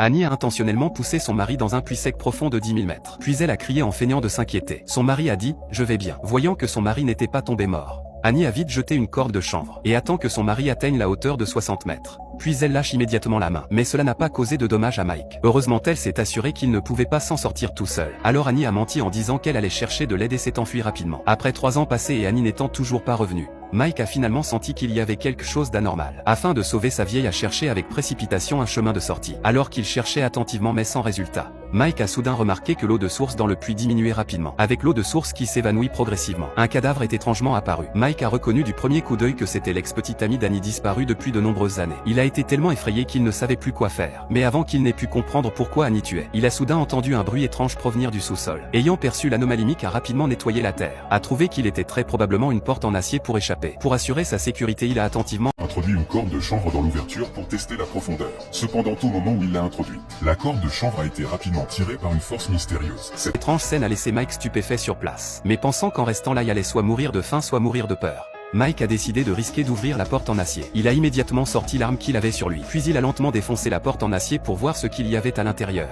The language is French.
Annie a intentionnellement poussé son mari dans un puits sec profond de 10 000 mètres. Puis elle a crié en feignant de s'inquiéter. Son mari a dit « Je vais bien », voyant que son mari n'était pas tombé mort. Annie a vite jeté une corde de chanvre et attend que son mari atteigne la hauteur de 60 mètres. Puis elle lâche immédiatement la main. Mais cela n'a pas causé de dommages à Mike. Heureusement elle s'est assurée qu'il ne pouvait pas s'en sortir tout seul. Alors Annie a menti en disant qu'elle allait chercher de l'aide et s'est enfuie rapidement. Après 3 ans passés et Annie n'étant toujours pas revenue, Mike a finalement senti qu'il y avait quelque chose d'anormal. Afin de sauver sa vieille a cherché avec précipitation un chemin de sortie. Alors qu'il cherchait attentivement mais sans résultat, Mike a soudain remarqué que l'eau de source dans le puits diminuait rapidement, avec l'eau de source qui s'évanouit progressivement. Un cadavre est étrangement apparu. Mike a reconnu du premier coup d'œil que c'était l'ex-petite amie d'Annie disparue depuis de nombreuses années. Il a été tellement effrayé qu'il ne savait plus quoi faire. Mais avant qu'il n'ait pu comprendre pourquoi Annie tuait, il a soudain entendu un bruit étrange provenir du sous-sol. Ayant perçu l'anomalie, Mike a rapidement nettoyé la terre. A trouvé qu'il était très probablement une porte en acier pour échapper. Pour assurer sa sécurité, il a attentivement introduit une corde de chanvre dans l'ouverture pour tester la profondeur. Cependant, au moment où il l'a introduite, la corde de chanvre a été rapidement tirée par une force mystérieuse. Cette étrange scène a laissé Mike stupéfait sur place. Mais pensant qu'en restant là il allait soit mourir de faim soit mourir de peur, Mike a décidé de risquer d'ouvrir la porte en acier. Il a immédiatement sorti l'arme qu'il avait sur lui. Puis il a lentement défoncé la porte en acier pour voir ce qu'il y avait à l'intérieur.